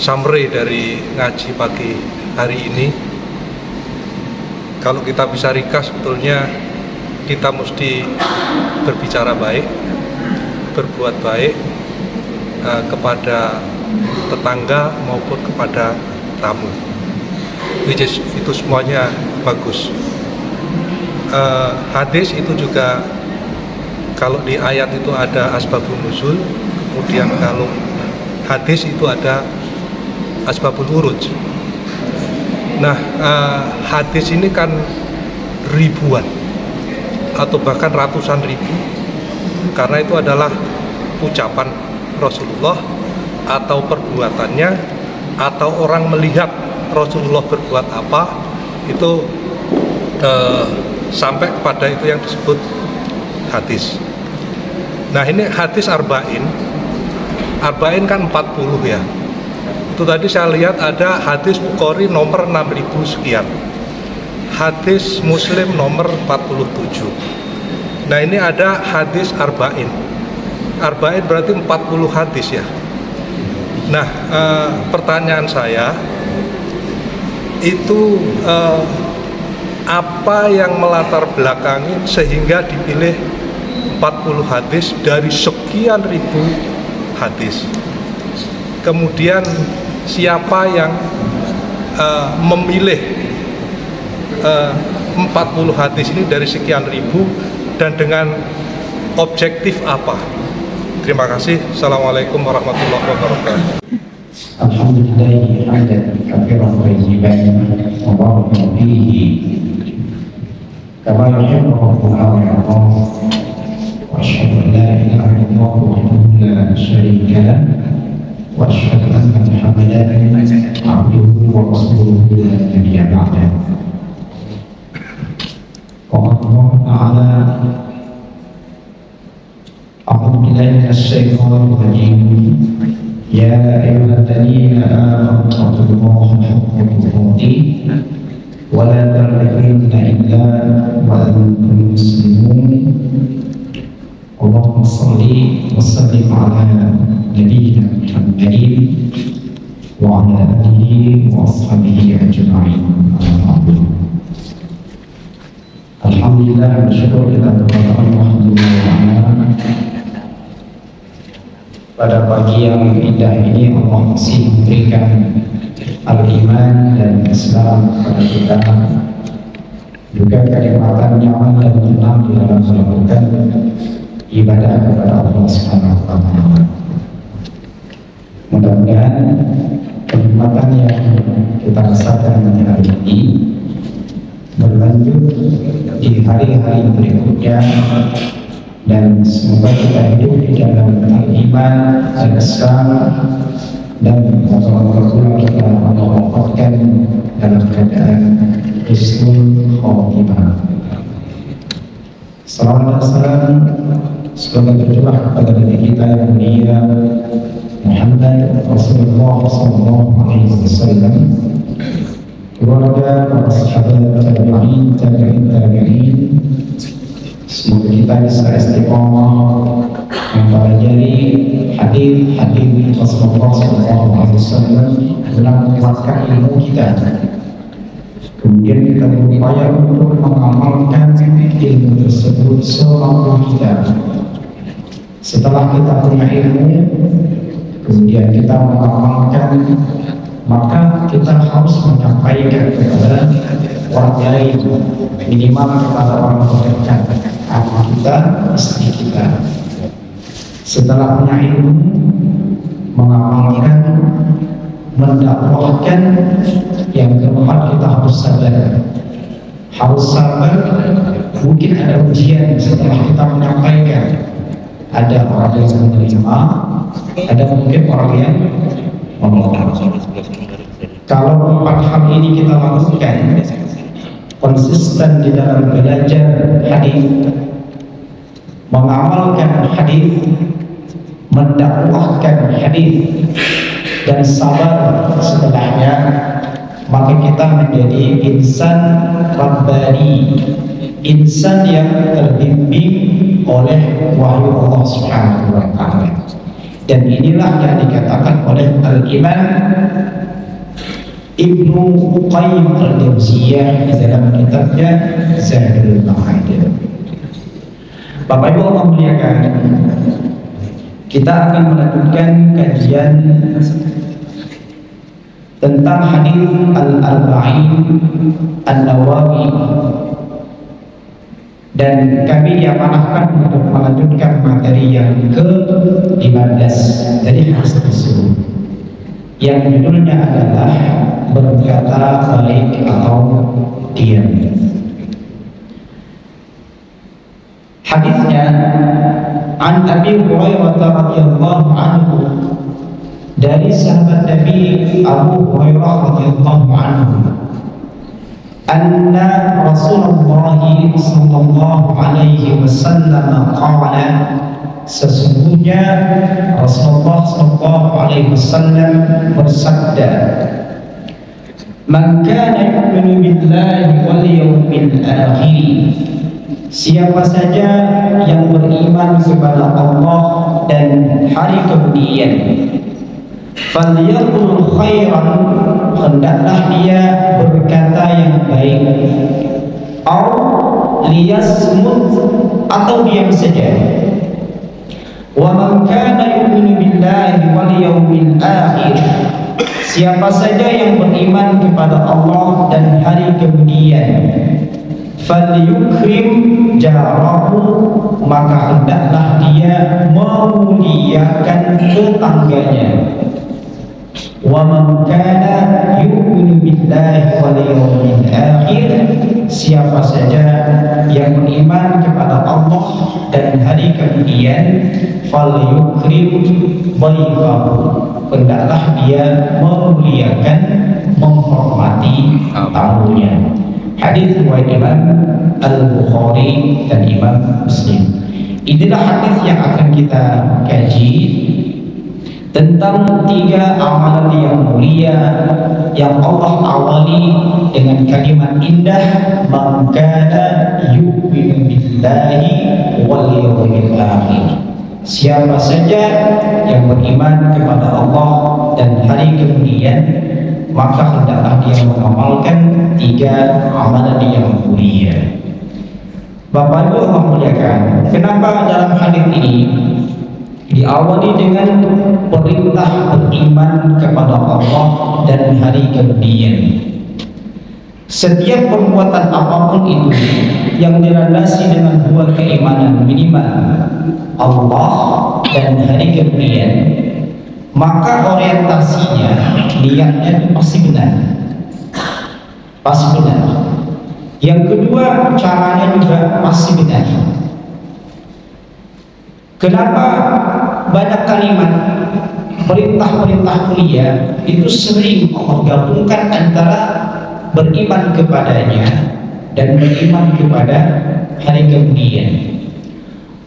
summary dari ngaji pagi hari ini. Kalau kita bisa ringkas, sebetulnya kita mesti berbicara baik, berbuat baik kepada tetangga maupun kepada tamu. Itu semuanya bagus. Hadis itu juga, kalau di ayat itu ada asbabun nuzul, kemudian kalau hadis itu ada asbabul wuruj. Nah, hadis ini kan ribuan atau bahkan ratusan ribu, karena itu adalah ucapan Rasulullah atau perbuatannya, atau orang melihat Rasulullah berbuat apa, itu sampai kepada itu yang disebut hadis. Nah, ini hadis arba'in kan 40 ya. Itu tadi saya lihat ada hadis Bukhari nomor 6000 sekian, hadis Muslim nomor 47. Nah, ini ada hadis arba'in berarti 40 hadis ya. Nah, pertanyaan saya itu apa yang melatar belakangi sehingga dipilih 40 hadis dari sekian ribu hadis? Kemudian siapa yang memilih 40 hadis ini dari sekian ribu, dan dengan objektif apa? Terima kasih. Assalamualaikum warahmatullahi wabarakatuh. Alhamdulillah hamdan katsiran thayyiban mubarakan fihi kama yuhibbu rabbuna wa yardah, wa asyhadu an la ilaha illallah wahdahu la syarika lah, wa asyhadu anna Muhammadan abduhu wa rasuluhu la nabiyya ba'dah. Qala Allah Ta'ala a'udzu billahi minasy syaithanir rajim. Ya ayyuhalladzina amanu taqullaha haqqa tuqatih wa la tamutunna illa wa antum muslimun. Allahumma shalli wa sallim ala nabiyyina Muhammadin wa ala alihi wa ashabihi ajma'in. Alhamdulillah, bersyukur kita kepada Allah pada pagi yang indah ini. Allah masih memberikan al-iman dan Islam kepada kita, juga kenikmatan nyaman dan tenang di dalam melakukan ibadah kepada Allah Subhanahu wa Ta'ala. Mudah-mudahan kenikmatan yang kita rasakan hari ini berlanjut di hari-hari berikutnya, dan semoga kita hidup di dalam iman dan Islam, dan moga-moga kita mewafatkan dalam keadaan husnul khotimah. Salawat dan salam semoga tercurah kepada Nabi kita yang mulia Muhammad Rasulullah SAW, keluarga, para sahabat, tabi'in. Semoga kita bisa istiqomah mempelajari hadis Rasulullah SAW dalam menguatkan ilmu kita. Kemudian kita berupaya untuk mengamalkan ilmu tersebut semampu kita. Setelah kita punya ilmu, kemudian kita mengamalkan, maka kita harus menyampaikan kepada orang lain, minimal kepada orang terdekat, anak kita, istri kita. Setelah punya ilmu, mengamalkan, mendakwahkan, yang keempat kita harus sabar. Mungkin ada ujian setelah kita menyampaikan, ada orang yang menerima, ada mungkin orang yang menolak. Kalau empat hal ini kita lakukan, konsisten di dalam belajar hadis, mengamalkan hadis, mendakwahkan hadis, dan sabar setelahnya, maka kita menjadi insan rabbani, insan yang terbimbing oleh wahyu Allah Subhanahu wa Ta'ala. Dan inilah yang dikatakan oleh Al-Imam Ibnu Qayyim Al-Jauziyah di dalam kitabnya Zadul Ma'ad. Bapak Ibu Allah muliakan, kita akan melanjutkan kajian tentang hadis Al-Arba'in An-Nawawi, dan kami diamanahkan untuk melanjutkan materi yang ke-15 dari hadis tersebut, yang judulnya adalah berkata baik atau diam. Hadisnya an Abi Hurairah radhiyallahu anhu, dari sahabat Nabi Abu Hurairah radhiyallahu anhu, anna Rasulullah sallallahu alaihi wasallam qala, sesungguhnya Rasulullah sallallahu alaihi wasallam bersabda, man kana yu'minu billahi wal yawmil akhir, siapa saja yang beriman kepada Allah dan hari kemudian, falyaqul khairan, hendaklah dia berkata yang baik, atau liyasmut, atau diam saja. Wa man kana yu'minu billahi wal yawmil akhir, siapa saja yang beriman kepada Allah dan hari kemudian, falyukrim jarahu, maka hendaklah dia memuliakan tetangganya. Wa man kana yu'minu billahi wal yawmil akhir, siapa saja yang beriman kepada Allah dan hari kemudian, falyukrim dhaifahu, hendaklah dia memuliakan, menghormati tamunya. Hadis riwayat Imam Al-Bukhari dan Imam Muslim. Inilah hadis yang akan kita kaji tentang 3 amalan yang mulia yang Allah awali dengan kalimat indah, man kana yu'minu billahi wal yawmil akhir, siapa saja yang beriman kepada Allah dan hari kemudian, maka hendaklah dia mengamalkan 3 amalan yang mulia. Bapak Ibu Allah muliakan, kenapa dalam hadis ini diawali dengan perintah beriman kepada Allah dan hari kemudian? Setiap perbuatan apapun itu yang dilandasi dengan 2 keimanan minimal, Allah dan hari kemudian, maka orientasinya, niatnya itu pasti benar, pasti benar. Yang kedua, caranya juga pasti benar. Kenapa banyak kalimat perintah-perintah mulia itu sering Allah gabungkan antara beriman kepadanya dan beriman kepada hari kemudian?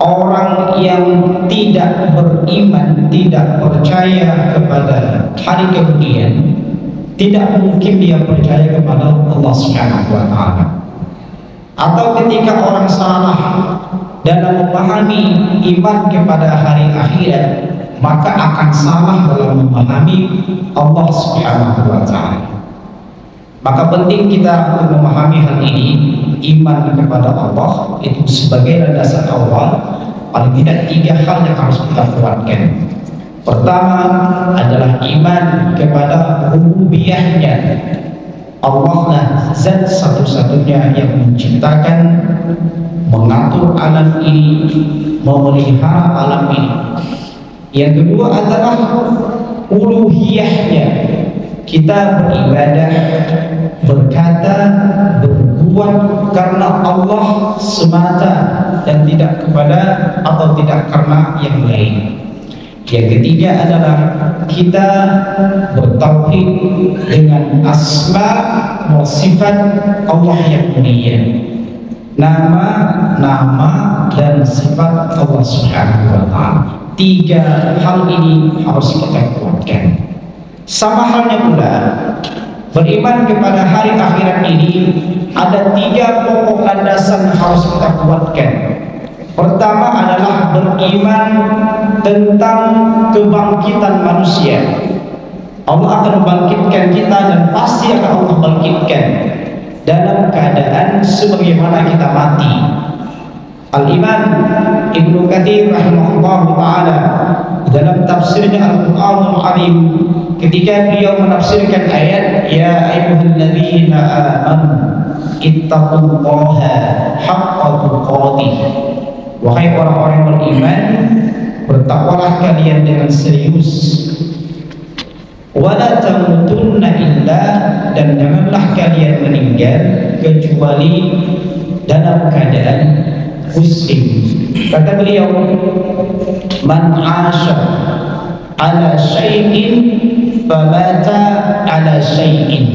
Orang yang tidak beriman, tidak percaya kepada hari kemudian, tidak mungkin dia percaya kepada Allah Subhanahu wa Ta'ala. Atau ketika orang salah dalam memahami iman kepada hari akhirat, maka akan salah dalam memahami Allah Subhanahu wa Ta'ala. Maka penting kita untuk memahami hal ini. Iman kepada Allah itu sebagai landasan awal, paling tidak 3 hal yang harus kita kuatkan. Pertama adalah iman kepada rububiyahnya. Allah lah zat satu-satunya yang menciptakan, mengatur alam ini, memelihara alam ini. Yang kedua adalah uluhiyahnya. Kita beribadah, berkata, berbuat karena Allah semata dan tidak kepada atau tidak karena yang lain. Yang ketiga adalah kita bertauhid dengan asma wa sifat Allah yang mulia, nama-nama dan sifat Allah Subhanahu wa Ta'ala. 3 hal ini harus kita kuatkan. Sama halnya pula beriman kepada hari akhirat ini, ada 3 pokok landasan harus kita kuatkan. Pertama adalah telah beriman tentang kebangkitan manusia. Allah akan membangkitkan kita dan pasti akan Allah bangkitkan dalam keadaan sebagaimana kita mati. Al-Imam Ibnu Katsir rahimahullah ta'ala dalam tafsirnya Al-Qur'anul Azim, ketika beliau menafsirkan ayat ya ayyuhalladzina amanu ittaqullaha haqqa tuqatih, wahai orang-orang beriman, bertakwalah kalian dengan serius, wala tamutunna illa, dan janganlah kalian meninggal kecuali dalam keadaan muslim. Kata beliau, man 'asha ala syai'in famata ala syai'in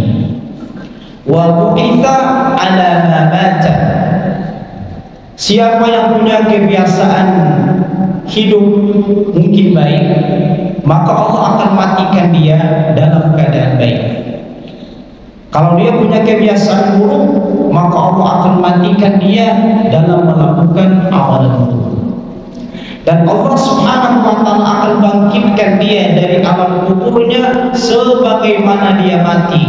wa bu'itha ala ma mata. Siapa yang punya kebiasaan hidup mungkin baik, maka Allah akan matikan dia dalam keadaan baik. Kalau dia punya kebiasaan buruk, maka Allah akan matikan dia dalam melakukan amalan buruk. Dan Allah Subhanahu wa ta'ala akan bangkitkan dia dari alam kuburnya sebagaimana dia mati.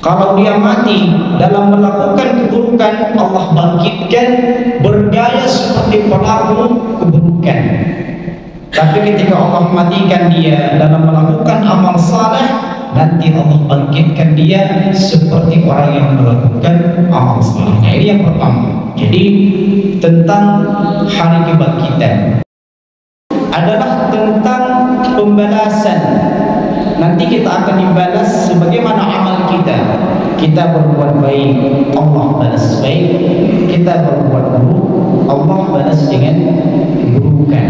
Kalau dia mati dalam melakukan keburukan, Allah bangkitkan bergaya seperti pelaku keburukan. Tapi ketika Allah matikan dia dalam melakukan amal saleh, nanti Allah bangkitkan dia seperti orang yang melakukan amal saleh. Nah, ini yang pertama. Jadi tentang hari kebangkitan adalah tentang pembalasan. Nanti kita akan dibalas sebagaimana amal kita. Kita berbuat baik, Allah balas baik. Kita berbuat buruk, Allah balas dengan keburukan.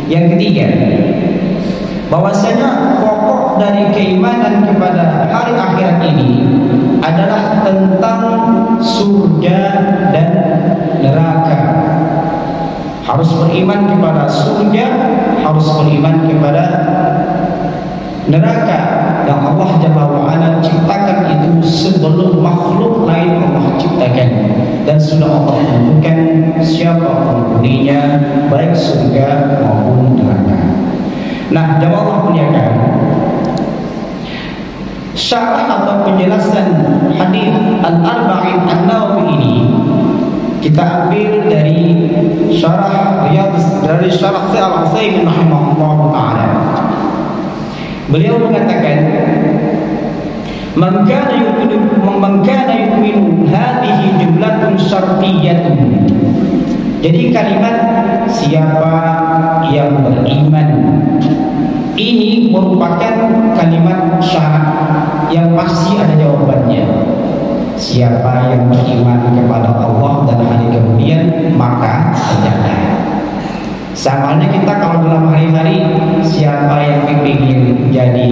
Yang ketiga, bahwasanya pokok dari keimanan kepada hari akhirat ini adalah tentang surga dan neraka. Harus beriman kepada surga, harus beriman kepada neraka yang Allah Jalla wa'ala ciptakan itu sebelum makhluk lain Allah ciptakan, dan sudah Allah tentukan siapa penghuninya, baik surga maupun neraka. Nah, jamaah Allah muliakan, syarah atau penjelasan hadis Al-Arba'in An-Nawawi ini kita ambil dari syarah dari syarah Al-Utsaimin rahimahullah ta'ala. Beliau mengatakan, man kana yu'minu hadhihi jumlatun syartiyyatun. Jadi kalimat siapa yang beriman ini merupakan kalimat syarat yang pasti ada jawabannya. Siapa yang beriman kepada Allah dan hari kemudian, maka terjaga. Sama halnya kita kalau dalam hari-hari, siapa yang ingin jadi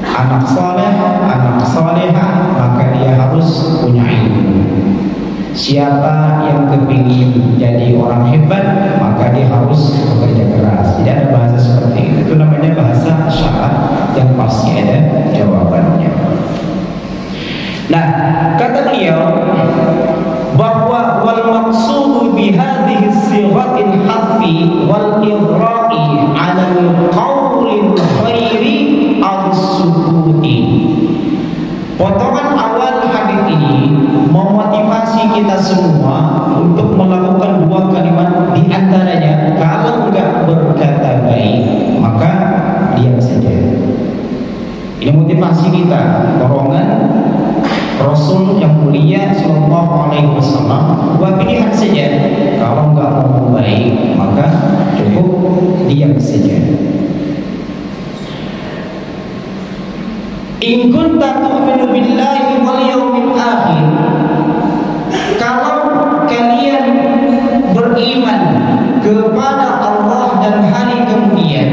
anak soleh, anak soleha, maka dia harus punya ilmu. Siapa yang kepingin jadi orang hebat, maka dia harus bekerja keras. Tidak ada bahasa seperti itu. Itu namanya bahasa syarat yang pasti ada jawabannya. Nah, kata beliau bahwa wal maqsudu bi hadhihi sighatil hafi wal ighra'i 'ala al-qawli khairi as-sukuti. Potongan awal hadis ini memotivasi kita semua untuk melakukan dua kalimat, di antaranya kalau enggak berkata baik maka diam saja. Ini motivasi kita, dorongan Rasul yang mulia sallallahu alaihi wasallam, dua pilihan saja. Kalau enggak mau baik maka cukup diam saja. In kunta tu'minu billahi wal yawmil akhir, kalau kalian beriman kepada Allah dan hari kemudian,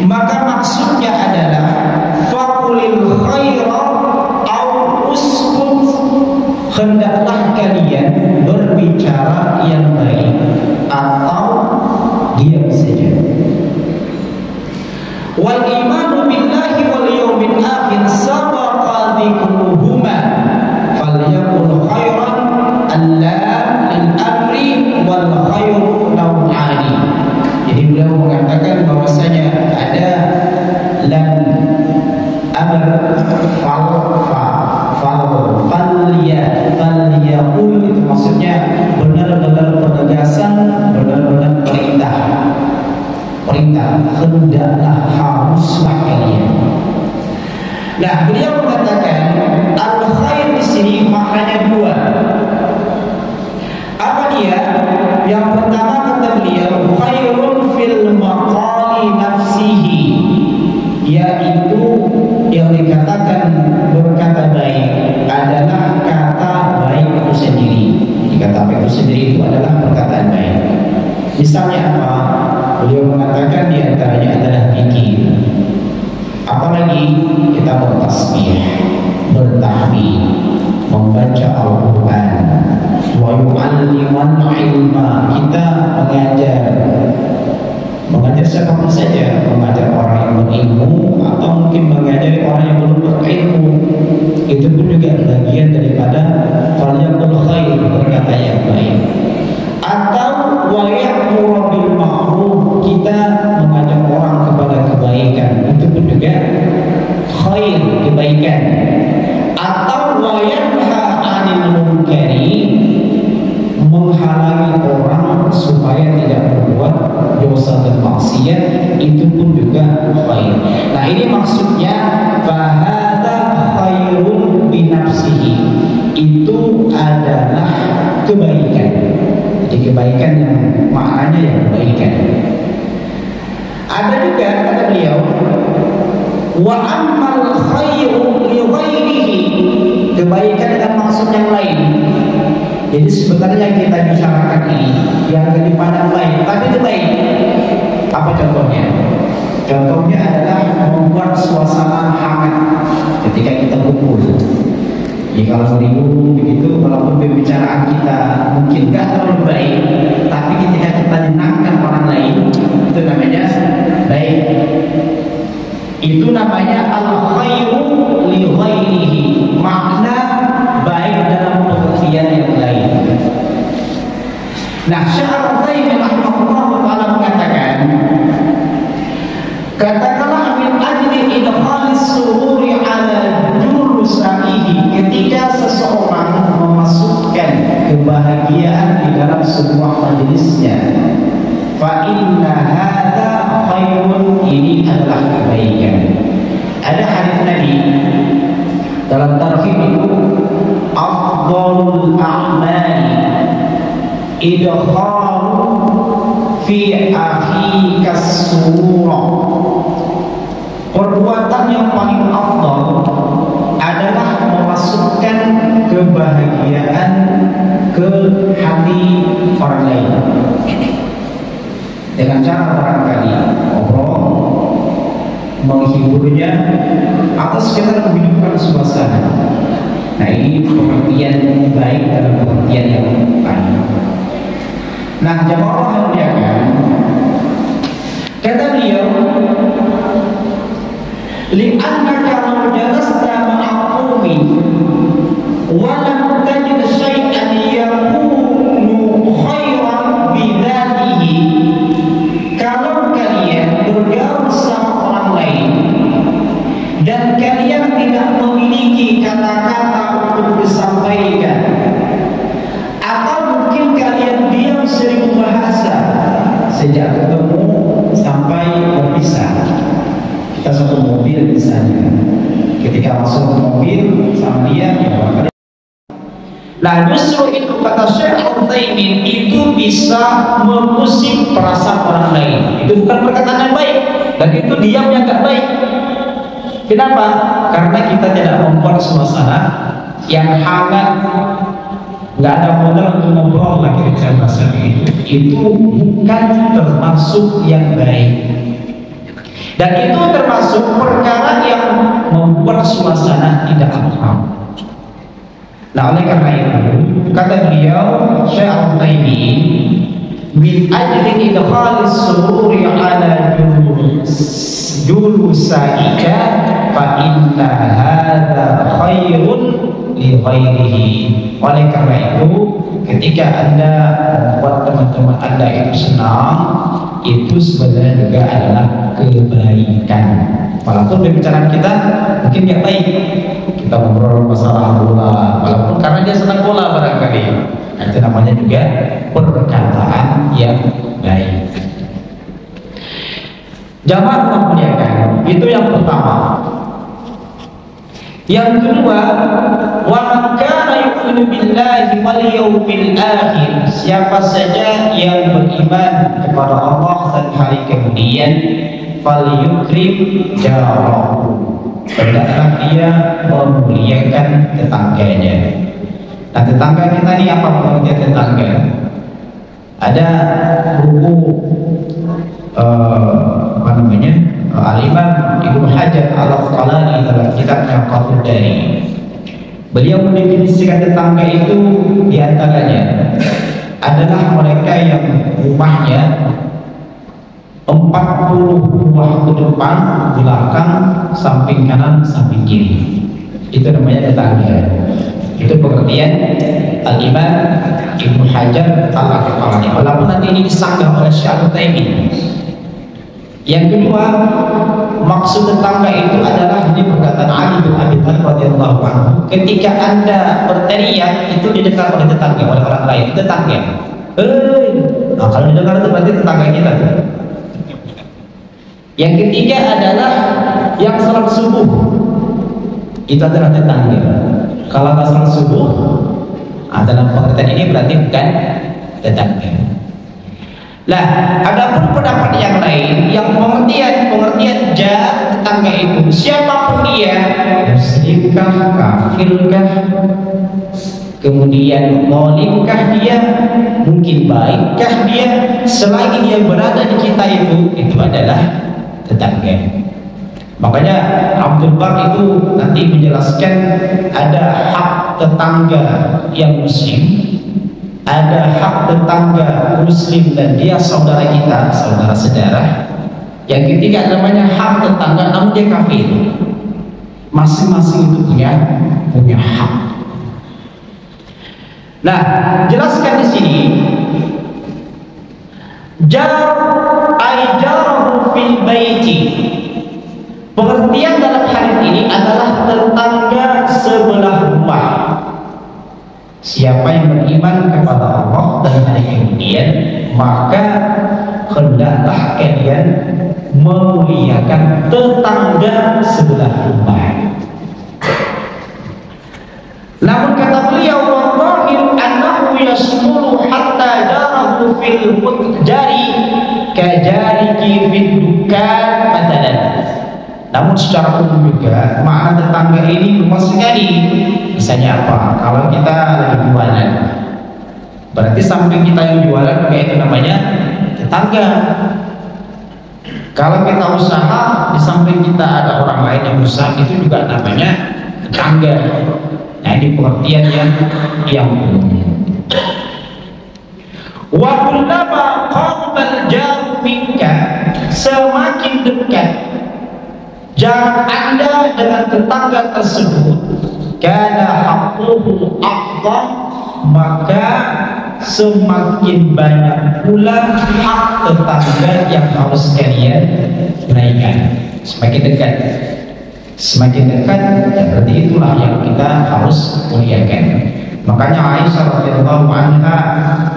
maka maksudnya adalah faqulil khaira au uskut, hendaklah kalian berbicara yang baik atau diam saja. Wal imanu billahi wal yawmil akhir sabaqa dzikruhuma falyakun khairan alla lil amri wa wal khairu naw'ani. Jadi beliau mengatakan bahwasanya ada lam amr falyaqul, itu maksudnya benar-benar penegasan, benar-benar perintah, hendaklah, haruslah kalian. Nah, beliau mengatakan al khair di sini maknanya dua. Apa dia? Yang pertama kata beliau khairun fil maqali nafsihi, yaitu yang dikatakan berkata baik adalah kata baik itu sendiri. Jadi kata baik itu sendiri itu adalah perkataan baik. Misalnya apa? Beliau mengatakan diantaranya adalah zikir. Apalagi kita bertasbih, bertahmid, membaca Al-Quran, wa yu'alliman ilma, kita mengajar siapapun saja, mengajar orang yang berilmu atau mungkin mengajari orang yang belum berilmu, itu pun juga bagian daripada falyaqul khair, berkata yang baik. Atau wa ya'muru bil ma'ruf, kita mengajak orang kepada kebaikan, itu pun juga khair, kebaikan. Atau wa yanha 'anil munkari, menghalangi orang supaya tidak berbuat dosa dan maksiat, itu pun juga khair. Nah, ini maksudnya fahadha khairun binafsihi, itu adalah kebaikan. Jadi kebaikan yang maknanya yang kebaikan. Ada juga kata beliau wa ammal khairu li ghairihi, kebaikan dengan maksud yang lain. Jadi sebenarnya yang kita bicarakan ini yang dipandang lain, tapi itu baik. Apa contohnya? Contohnya adalah membuat suasana hangat ketika kita kumpul. Jadi kalau beribu begitu, walaupun pembicaraan kita mungkin gak terlalu baik, tapi ketika kita menyenangkan orang lain, itu namanya baik. Itu namanya al khairu li ghairihi, makna baik dalam pengertian yang lain. Nah, Syekh Al-Utsaimin rahimahullah taala mengatakan, katakanlah min ajli idkhalis sururi ala julusaihi, ketika seseorang memasukkan kebahagiaan di dalam sebuah majelisnya, fa inna hadza khairun, ini adalah kebaikan. Ada hadis Nabi dalam tarhib itu, afdalul a'mali idkhalu fi akhika surah, perbuatan yang paling afdal adalah memasukkan kebahagiaan ke hati orang lain dengan cara barangkali ngobrol, menghiburnya, atau sekedar menghidupkan suasana. Nah, ini pengertian baik dalam pengertian yang lain. Nah, jamaah muliakan, kata beliau, li'annaka law jalasta ma'aqumi wa lam tajid syai'an yakunu khairan bidzatihi, kalau kalian bergaul sama orang lain dan kalian tidak memiliki kata-kata untuk disampaikan, atau mungkin kalian diam seribu bahasa sejak ketemu sampai berpisah. Kita satu mobil misalnya, ketika masuk ke mobil sama dia, ya barangkali. Nah, justru itu kata Syekh Al-Utsaimin, itu bisa mengusik perasaan orang lain. Itu bukan perkataan yang baik, dan itu diam yang gak baik. Kenapa? Karena kita tidak membuat suasana yang hangat, nggak ada modal untuk ngobrol lagi dengan bahasa itu. Itu bukan termasuk yang baik, dan itu termasuk perkara yang membuat suasana tidak akrab. Nah, oleh karena itu kata beliau Syekh Al-Utsaimin, min ajli idkhalis sururi ala julusaika fa inna hadza khairun li ghairihi. Oleh karena itu, ketika Anda membuat teman teman-teman Anda itu senang, itu sebenarnya juga adalah kebaikan. Walaupun pembicaraan kita mungkin nggak baik, kita ngobrol masalah bola, walaupun karena dia senang bola barangkali, itu namanya juga perkataan yang baik. Jamaah memuliakan, itu yang pertama. Yang kedua, wa man kana yu'minu billahi wal yawmil akhir, siapa saja yang beriman kepada Allah dan hari kemudian, falyukrim jarahu, hendaklah dia memuliakan tetangganya. Nah, tetangga kita ini apa pengertian tetangga? Ada buku Al-Imam Ibnu Hajar Al-Asqalani dalam kitabnya Fathul Bari. Beliau mendefinisikan tetangga itu diantaranya adalah mereka yang rumahnya 40 buah ke depan, belakang, samping kanan, samping kiri. Itu namanya tetangga. Itu pengertian Al-Imam Ibnu Hajar Al-Asqalani. Walaupun nanti ini disanggah oleh Syekh Al-Utsaimin. Yang kedua, maksud tetangga itu adalah, ini perkataan Ali bin Abi Thalib radhiyallahu anhu, ketika Anda berteriak itu didengar oleh tetangga, oleh orang lain, tetangga. Nah, kalau didengar itu berarti tetangga kita. Yang ketiga adalah yang salat subuh, itu adalah tetangga. Kalau nggak salat subuh, dalam pengertian ini berarti bukan tetangga. Lah, adapun pendapat yang lain yang pengertian jar tetangga itu siapapun dia, muslimkah, kafirkah, kemudian molimkah dia, mungkin baikkah dia, selagi dia berada di kita itu adalah tetangga. Makanya Abdul Bar itu nanti menjelaskan ada hak tetangga yang muslim, ada hak tetangga muslim dan dia saudara kita, saudara-saudara. Yang ketiga namanya hak tetangga namun dia kafir. Masing-masing itu punya hak. Nah, jelaskan di sini jar ay jarahu fil baiti. Pengertian dalam hadis ini adalah tetangga sebelah rumah. Siapa yang beriman kepada Allah dan hari kemudian, maka hendaklah kalian memuliakan tetangga sebelah rumah. Namun kata beliau, wallahiru annahu yasmulu hatta jarahu fil mutjari kajariki fid dukan mathalan. Namun secara umum juga makna tetangga ini luas sekali. Misalnya apa? Kalau kita lagi jualan, berarti samping kita yang jualan juga itu namanya tetangga. Kalau kita usaha, di samping kita ada orang lain yang usaha, itu juga namanya tetangga. Nah, ini pengertian yang umum. Wa kullama qarbal jaru minka, semakin dekat jarak Anda dengan tetangga tersebut, kana haqquhu aqdam, maka semakin banyak pula hak tetangga yang harus kalian naikkan. Semakin dekat, ya berarti itulah yang kita harus muliakan. Makanya Aisyah radhiyallahu anha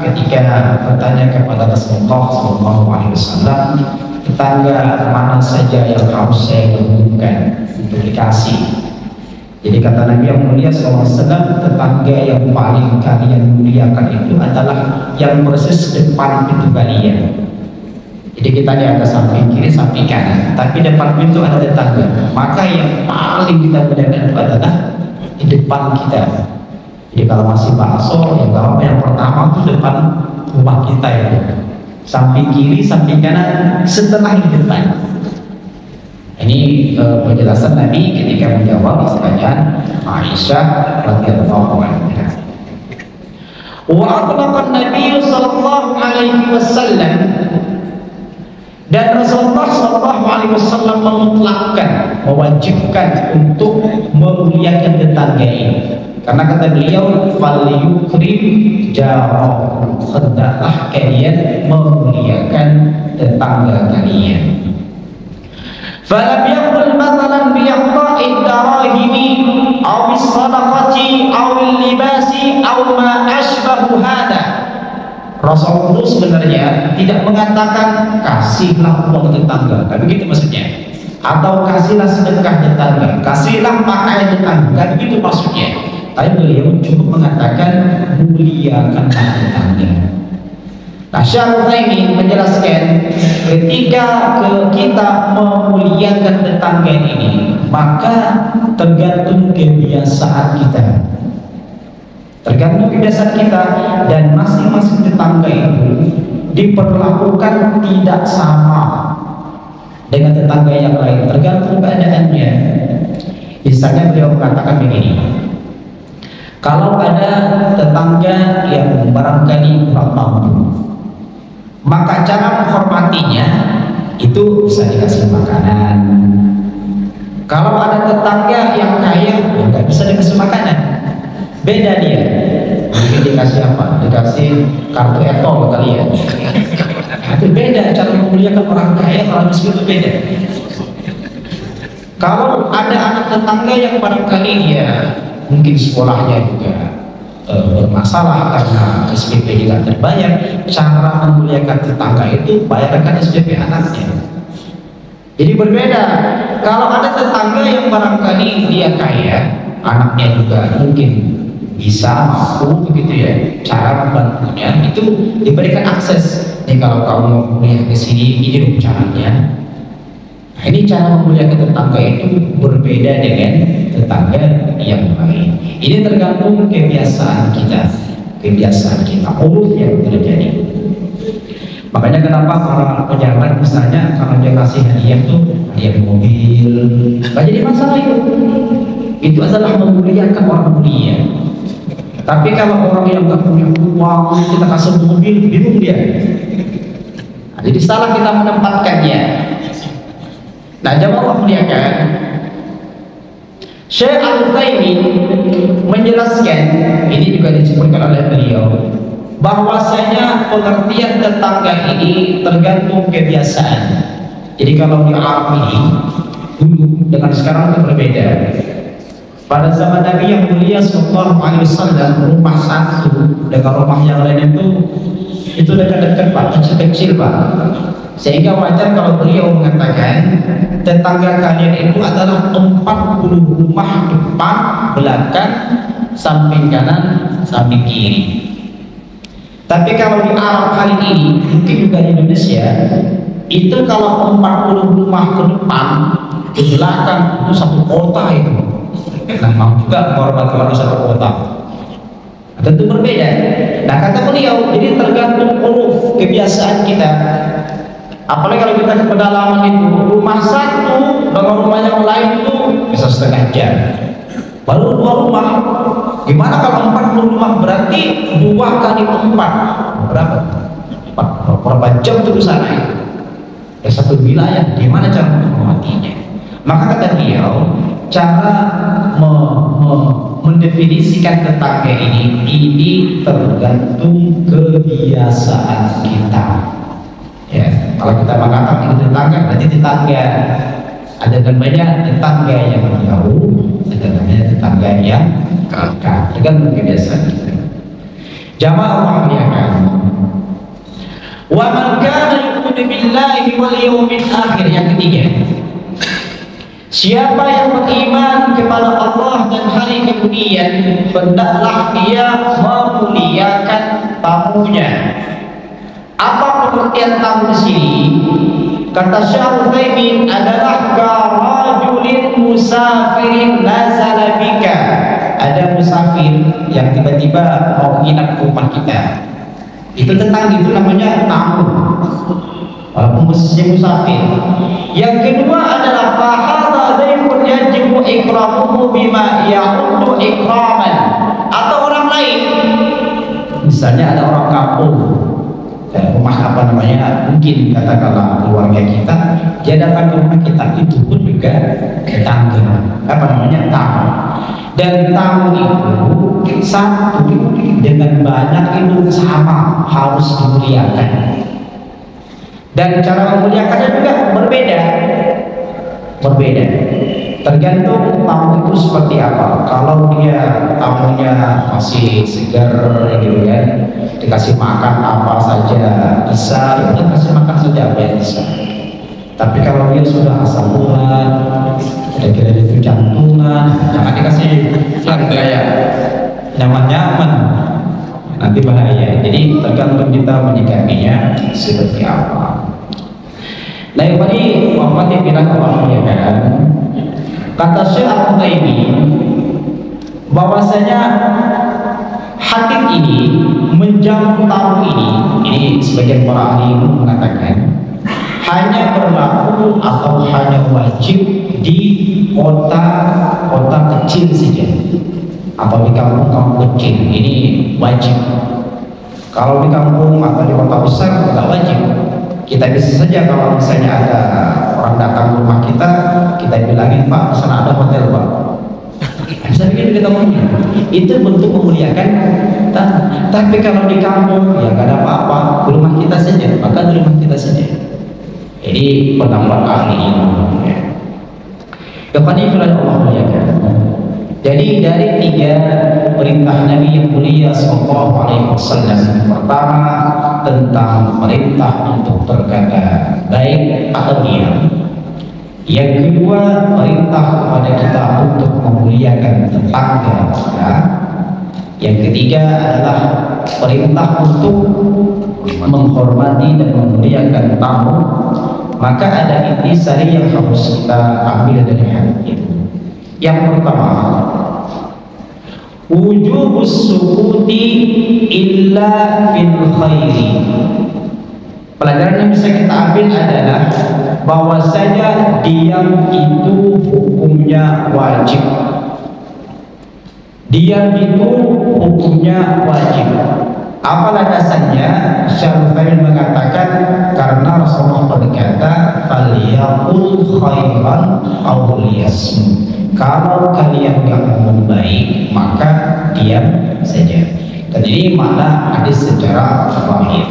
ketika bertanya kepada Rasulullah sallallahu alaihi wasallam, tetangga mana saja yang harus saya temukan untuk dikasih. Jadi kata Nabi yang mulia SAW, tetangga yang paling kalian muliakan itu adalah yang persis depan pintu kalian. Jadi kita ada samping kiri, samping kanan, tapi depan pintu ada tetangga. Maka yang paling kita muliakan itu adalah di depan kita. Jadi kalau masih bakso, yang pertama itu depan rumah kita ya. Samping kiri, samping kanan, setelah di depan. Ini penjelasan Nabi ketika menjawab pertanyaan Aisyah radhiyallahu anha. Wa atlaqa Nabi sallallahu alaihi wasallam, dan Rasulullah sallallahu alaihi wasallam memutlakkan, mewajibkan untuk memuliakan tetangga ini. Karena kata beliau, falyukrim jarahu, hendaklah kalian memuliakan tetangga kalian. Falam yaqul mathalan bi iqta'id darahimi aw bis sadaqati aw al libasi aw ma ashbahu hada. Rasulullah itu sebenarnya tidak mengatakan kasihlah uang tetangga, tapi begitu maksudnya. Atau kasihlah sedekah tetangga, kasihlah pakaian tetangga, kan begitu maksudnya. Tapi beliau cukup mengatakan muliakan tetangga. Nah, Syekh Utsaimin menjelaskan ketika kita memuliakan tetangga ini, maka tergantung kebiasaan kita. Tergantung kebiasaan kita, dan masing-masing tetangga itu diperlakukan tidak sama dengan tetangga yang lain, tergantung keadaannya. Misalnya beliau mengatakan begini, kalau ada tetangga yang barangkali kurang mampu, maka cara menghormatinya itu bisa dikasih makanan. Kalau ada tetangga yang kaya, ya nggak bisa dikasih makanan, beda dia. Mungkin dikasih apa? Dikasih kartu etol kali ya. Itu beda cara memuliakan orang kaya, orang miskin itu beda. Kalau ada anak tetangga yang barangkali dia mungkin sekolahnya juga bermasalah karena SPP juga terbayar, cara memuliakan tetangga itu bayarkan SPP anaknya. Jadi berbeda. Kalau ada tetangga yang barangkali dia kaya, anaknya juga mungkin bisa mampu begitu ya, cara membantunya itu diberikan akses. Nih kalau kamu mau kuliah ke sini, ini dong caranya. Nah, ini cara memuliakan tetangga itu berbeda dengan tetangga yang lain. Ini tergantung kebiasaan kita, uruf yang terjadi. Makanya kenapa para pejabat misalnya kalau dia kasih hadiah tuh hadiah mobil, nggak jadi masalah itu. Itu adalah memuliakan orang mulia. Tapi kalau orang yang nggak punya uang kita kasih mobil, bingung dia. Nah, jadi salah kita menempatkannya. Nah, jamaah muliakan, Syekh Al-Utsaimin menjelaskan, ini juga disebutkan oleh beliau, bahwasanya pengertian tetangga ini tergantung kebiasaan. Jadi kalau di Arab ini dulu dengan sekarang itu berbeda. Pada zaman Nabi yang mulia Sallallahu Alaihi Wasallam, rumah satu dengan rumah yang lain itu dekat-dekat Pak, kecil-kecil Pak. Sehingga wajar kalau beliau mengatakan tetangga kalian itu adalah 40 rumah depan, belakang, samping kanan, samping kiri. Tapi kalau di Arab kali ini, mungkin juga di Indonesia, itu kalau 40 rumah ke depan, ke belakang itu satu kota itu. Nah, mau juga menghormati orang satu kota. Nah, tentu berbeda. Nah, kata beliau, jadi tergantung uruf kebiasaan kita. Apalagi kalau kita ke pedalaman itu, rumah satu dengan rumah yang lain itu bisa setengah jam. Baru 2 rumah. Gimana kalau 40 rumah? Berarti 2 kali 4 berapa? 4 jam itu di sana. Ya, satu wilayah. Gimana cara menghormatinya? Maka kata beliau, cara mendefinisikan tetangga ini tergantung kebiasaan kita. Ya, kalau kita mengatakan ini tetangga, berarti tetangga. Ada namanya tetangga yang jauh, ada namanya tetangga yang dekat. Tergantung kebiasaan kita. Jamaah Allah muliakan. Wa man kana yu'minu billahi wal yawmil akhir, yang ketiga. Siapa yang beriman kepada Allah dan hari kemudian, hendaklah dia memuliakan tamunya. Apa pengertian tamu di sini? Kata Syekh Utsaimin adalah karajulin musafirin nazala bika. Ada musafir yang tiba-tiba mau nginap ke rumah kita. Itu tentang itu namanya tamu. Musafir. Yang kedua adalah fahadha dhaifun yajibu ikramuhu bima ya'uddu ikraman. Atau orang lain, misalnya ada orang kampung rumah apa namanya, mungkin katakanlah keluarga kita, dia datang ke rumah kita, itu pun juga tetangga, apa namanya, tamu. Dan tamu itu satu dengan banyak itu sama, harus dimuliakan. Dan cara memuliakannya juga berbeda. Tergantung tamu itu seperti apa. Kalau dia tamunya masih segar gitu kan, dikasih makan apa saja bisa, ya kasih makan saja apa yang bisa. Tapi kalau dia sudah asam urat, kira-kira itu jantungan, jangan dikasih yang kayak nyaman-nyaman, nanti bahaya. Jadi tergantung kita menyikapinya seperti apa. Nah, yang tadi Muhammad yang bilang Allah ya kan, kata Syekh Al-Utsaimin bahwasanya hadis ini menjamu tamu ini sebagian para ahli mengatakan hanya berlaku atau hanya wajib di kota-kota kecil saja atau di kampung-kampung kecil, ini wajib. Kalau di kampung atau di kota besar tidak wajib. Kita bisa saja kalau misalnya ada orang datang ke rumah kita bilangin, Pak, di sana ada hotel, Pak. Bisa begitu kita ngomong. Itu bentuk memuliakan. Tapi kalau di kampung ya nggak ada apa-apa, di rumah kita saja, maka di rumah kita saja. Jadi pendapat ahli ilmu. Kepada Allah muliakan. Jadi dari 3 perintah Nabi yang mulia Sallallahu Alaihi Wasallam, pertama tentang perintah untuk berkata baik atau diam. Yang kedua, perintah kepada kita untuk memuliakan tetangga kita. Yang ketiga adalah perintah untuk menghormati dan memuliakan tamu. Maka ada intisari yang harus kita ambil dari hadis itu. Yang pertama, wujubus sukuti illa fil khairi. Pelajaran yang bisa kita ambil adalah bahwasanya diam itu hukumnya wajib. Diam itu hukumnya wajib. Apa landasannya? Syarifin mengatakan karena Rasulullah berkata, "Faliyaqul khairan aw liyasmut." Kalau kalian tidak ngomong baik, maka diam saja. Dan ini makna hadis secara zahir.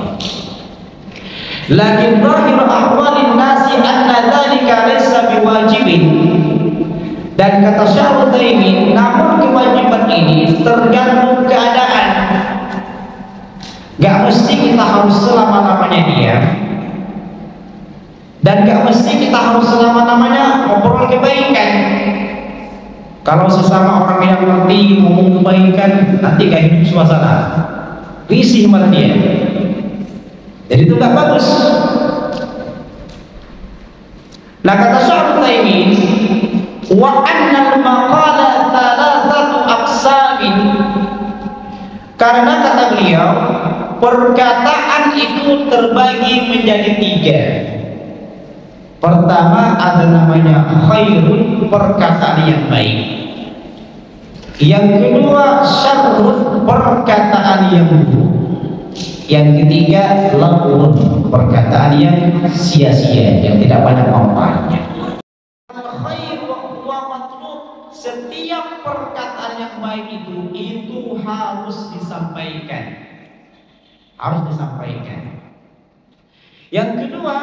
Lakin zahir ahwalin nasi anna dzalika laysa biwajibin. Dan kata Syekh Utsaimin, namun kewajiban ini tergantung keadaan. Gak mesti kita harus selama-lamanya diam, dan gak mesti kita harus selama-lamanya ngobrol kebaikan. Kalau sesama orang yang ngerti ngomong kebaikan, nanti gak hidup suasana, risih malah dia. Jadi itu gak bagus. Nah, kata Syekh Utsaimin, wa annal maqala thalathatu aqsamin. Karena kata beliau, perkataan itu terbagi menjadi 3. Pertama ada namanya khairun, perkataan yang baik. Yang kedua syarrun, perkataan yang buruk. Yang ketiga laghun, perkataan yang sia-sia, yang tidak banyak manfaatnya. Setiap perkataan yang baik itu harus disampaikan. Yang kedua,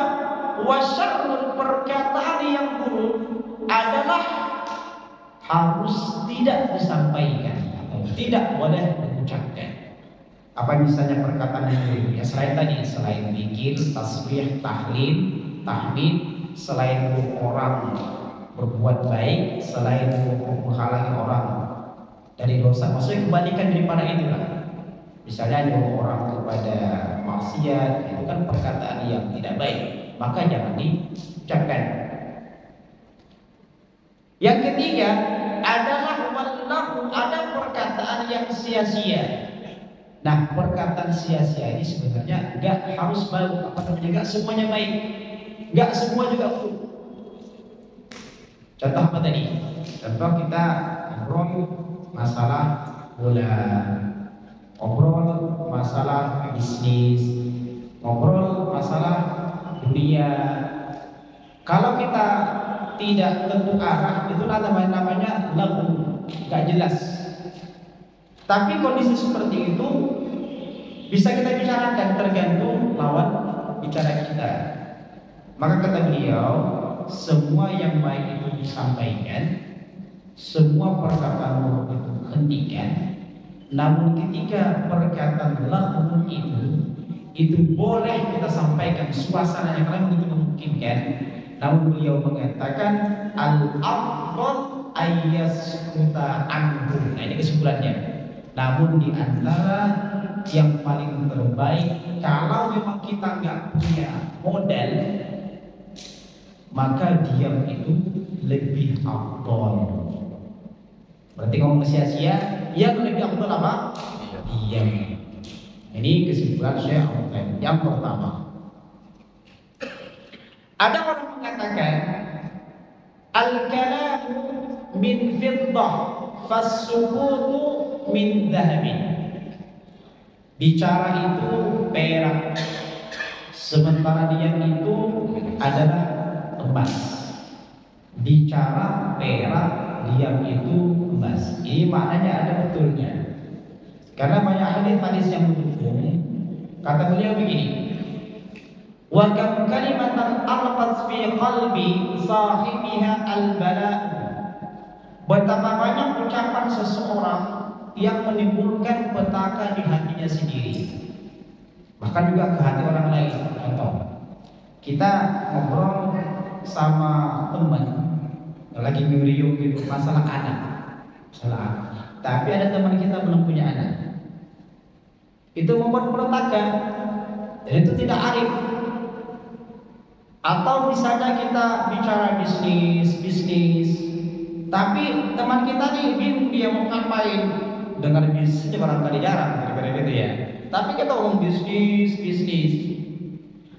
wasyarrul, perkataan yang buruk adalah harus tidak disampaikan atau tidak boleh diucapkan. Apa misalnya perkataan yang buruk? Ya selain tadi, selain zikir, tasbih, tahlil, tahmid, selain orang berbuat baik, selain menghalangi orang dari dosa, maksudnya kebalikan daripada itulah. Misalnya nyuruh orang kepada maksiat, itu kan perkataan yang tidak baik, maka jangan diucapkan. Yang ketiga adalah wallahu, ada perkataan yang sia-sia. Nah, perkataan sia-sia ini sebenarnya enggak harus baik, enggak semuanya baik, enggak semua juga buruk. Contoh apa tadi? Contoh kita ngobrol masalah bola, ngobrol masalah bisnis, ngobrol masalah dunia. Kalau kita tidak tentu arah, itulah namanya lahu, nggak jelas. Tapi kondisi seperti itu bisa kita bicarakan tergantung lawan bicara kita. Maka kata beliau, semua yang baik itu disampaikan, semua perkataan buruk itu hentikan. Namun ketika perkataan lahu itu boleh kita sampaikan suasananya kalau begitu memungkinkan. Namun beliau mengatakan al-afdal ayyaskuta anhu. Nah, ini kesimpulannya. Namun di antara yang paling terbaik, kalau memang kita nggak punya modal, maka diam itu lebih afdal. Berarti ngomong sia-sia, yang lebih afdal apa? Diam. Ini kesimpulan Syekh Al-Albani. Yang pertama, ada orang mengatakan al-kalamu min fiddah fas-sukutu min dhahabin. Bicara itu perak, sementara diam itu adalah emas. Bicara perak, diam itu emas. Ini maknanya ada betulnya. Karena banyak hadis-hadis yang mendukung. Kata beliau begini, wa kam kalimatan alqat fi qalbi sahibiha al-bala. Betapa banyak ucapan seseorang yang menimbulkan petaka di hatinya sendiri, bahkan juga ke hati orang lain. Contoh, kita ngobrol sama teman lagi ngeriung gitu masalah anak, tapi ada teman kita belum punya anak, itu membuat petaka dan itu tidak arif. Atau misalnya kita bicara bisnis, tapi teman kita nih bingung dia mau ngapain. Dengar bisnisnya barangkali jarang, kira-kira gitu ya. Tapi kita ngomong bisnis.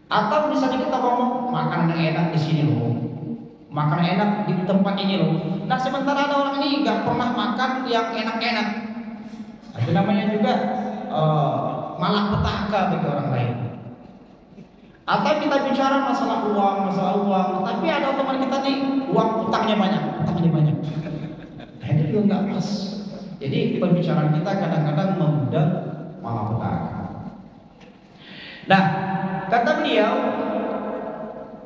Atau misalnya kita ngomong makanan yang enak di sini loh, makanan enak di tempat ini loh. Nah sementara ada orang ini nggak pernah makan yang enak-enak. Itu namanya juga malapetaka bagi orang lain. Atau kita bicara masalah uang, tapi ada teman kita nih uang utangnya banyak. Nah itu juga nggak pas. Jadi pembicaraan kita kadang-kadang mengundang malapetaka. Nah, kata beliau,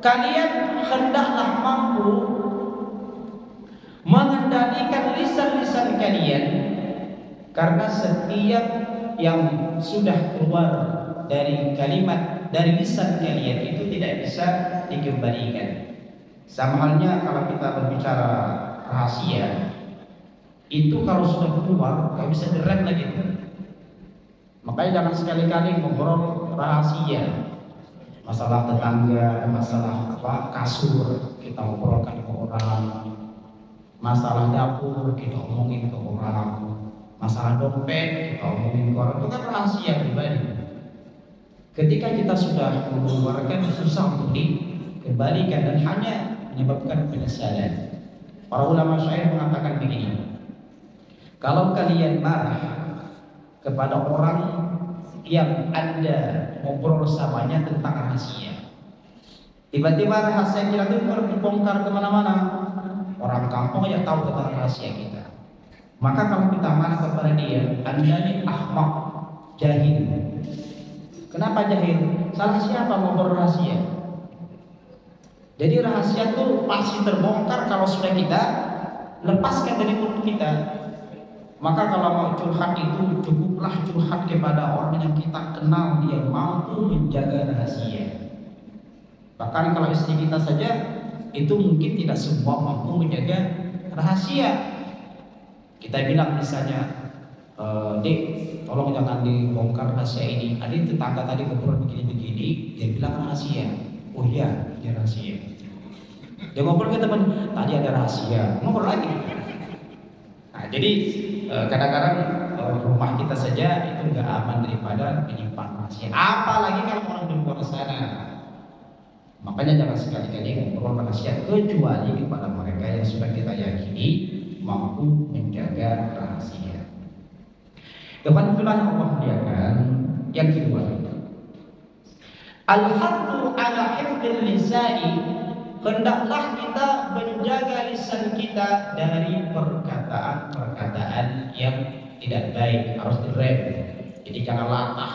kalian hendaklah mampu mengendalikan lisan-lisan kalian, karena setiap yang sudah keluar dari kalimat dari lisan kalian itu tidak bisa dikembalikan. Sama halnya kalau kita berbicara rahasia, itu kalau sudah keluar nggak bisa direm lagi. Makanya jangan sekali-kali ngobrol rahasia, masalah tetangga, masalah kasur kita ngobrolkan ke orang, masalah dapur kita omongin ke orang, masalah dompet kita omongin ke orang. Itu kan rahasia pribadi. Ketika kita sudah mengeluarkan, susah untuk dikembalikan dan hanya menyebabkan penyesalan. Para ulama syair mengatakan begini, kalau kalian marah kepada orang yang Anda ngobrol samanya tentang rahasia, tiba-tiba rahasia kita itu terbongkar kemana-mana, orang kampung aja tahu tentang rahasia kita. Maka kalau kita marah kepada dia, Anda ini ahmak, jahil. Kenapa jahil? Salah siapa ngobrol rahasia? Jadi rahasia itu pasti terbongkar kalau sudah kita lepaskan dari mulut kita. Maka kalau mau curhat itu cukuplah curhat kepada orang yang kita kenal, dia mampu menjaga rahasia. Bahkan kalau istri kita saja itu mungkin tidak semua mampu menjaga rahasia. Kita bilang misalnya, Dek, tolong jangan dibongkar rahasia ini. Ada tetangga tadi ngobrol begini-begini, dia bilang rahasia. Oh iya, dia rahasia. Dia ngobrol ke teman, tadi ada rahasia, ngobrol lagi. Nah, jadi kadang-kadang rumah kita saja itu nggak aman daripada menyimpan rahasia. Apalagi kalau orang di luar sana. Makanya jangan sekali-kali ngobrol rahasia kecuali kepada mereka yang sudah kita yakini mampu menjaga rahasia. Kepada Allah muliakan. Yang kedua, Al-hathu ala hifdzil lisani, hendaklah kita menjaga lisan kita dari perkataan-perkataan yang tidak baik, harus direm. Jadi jangan latah,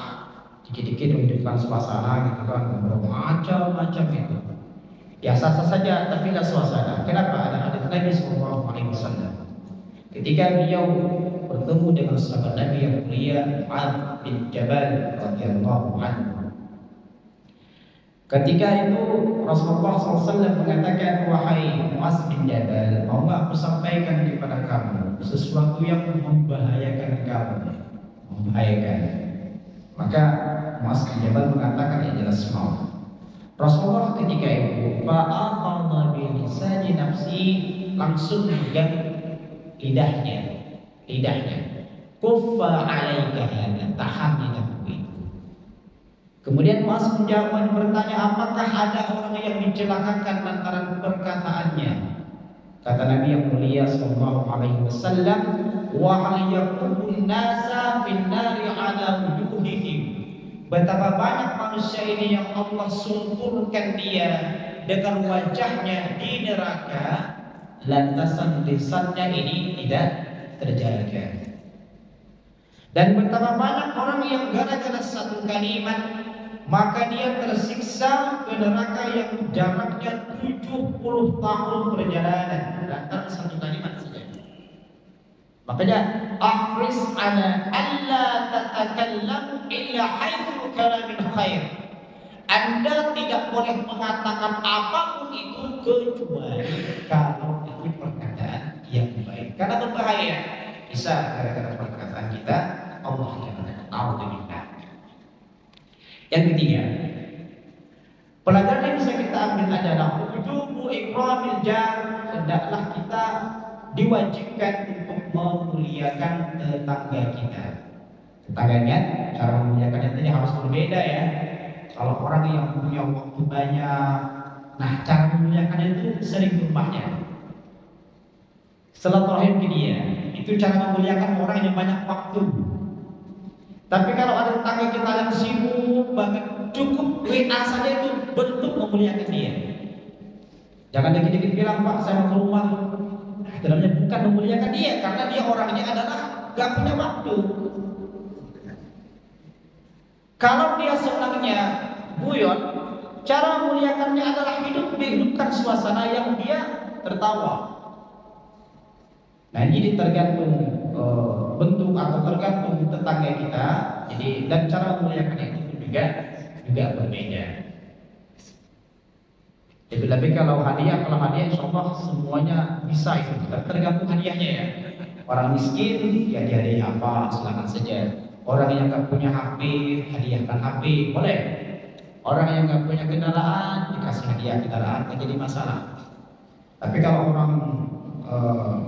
dikit-dikit menghidupkan suasana gitu kan, bermacam-macam itu. Ya sah-sah saja, tapi tidak suasana. Kenapa? Ada hadits Nabi Sallallahu Alaihi Wasallam. Ketika beliau bertemu dengan sahabat Nabi yang mulia Mu'adz bin Jabal radhiyallahu anhu. Ketika itu Rasulullah SAW mengatakan, wahai Mu'adz bin Jabal, mau aku sampaikan kepada kamu sesuatu yang membahayakan kamu, membahayakan. Maka Mu'adz bin Jabal mengatakan, ya jelas mau. Rasulullah ketika itu fa'akhadha bi lisani nafsi, langsung memegang lidahnya. Kuffa 'alaika hadza, tahan lidahmu itu. Kemudian Mu'adz bin Jabal bertanya, apakah ada orang yang dicelakakan lantaran perkataannya? Kata Nabi yang mulia sallallahu alaihi wasallam, wa hal yaqulun nasa fin nari ala wujuhihim. Betapa banyak manusia ini yang Allah sungkurkan dia dengan wajahnya di neraka, lantasan lisannya ini tidak terjaga. Dan betapa banyak orang yang gara-gara satu kalimat maka dia tersiksa ke neraka yang jaraknya 70 tahun perjalanan lantaran satu kalimat saja. Makanya ahris ala alla tatakallamu illa haitsu kana min khair. Anda tidak boleh mengatakan apapun itu kecuali kalau itu perkataan yang baik. Karena berbahaya. Bisa gara-gara perkataan kita Allah akan ta'ala. Yang ketiga, pelajaran yang bisa kita ambil adalah wujubu ikramil jar, hendaklah kita diwajibkan untuk memuliakan tetangga kita. Tetangganya, cara memuliakannya tadi harus berbeda ya. Kalau orang yang punya waktu banyak, nah cara memuliakannya itu sering ke rumahnya. Silaturahim ke dia, itu cara memuliakan orang yang banyak waktu. Tapi kalau ada tetangga kita yang sibuk banget, cukup WA saja itu bentuk memuliakan dia. Jangan dikit-dikit bilang, Pak saya mau ke rumah. Nah, dalamnya bukan memuliakan dia, karena dia orangnya adalah gak punya waktu. Kalau dia senangnya guyon, cara memuliakannya adalah dihidupkan suasana yang dia tertawa. Nah ini tergantung bentuk atau tergantung tetangga kita. Jadi dan cara memuliakannya itu juga berbeda. Lebih-lebih kalau hadiah insya Allah semuanya bisa itu. Tergantung hadiahnya ya. Orang miskin ya dihadiahi apa, silakan saja. Orang yang nggak punya HP, hadiahkan HP, boleh. Orang yang nggak punya kendaraan dikasih hadiah kendaraan, nggak jadi masalah. Tapi kalau orang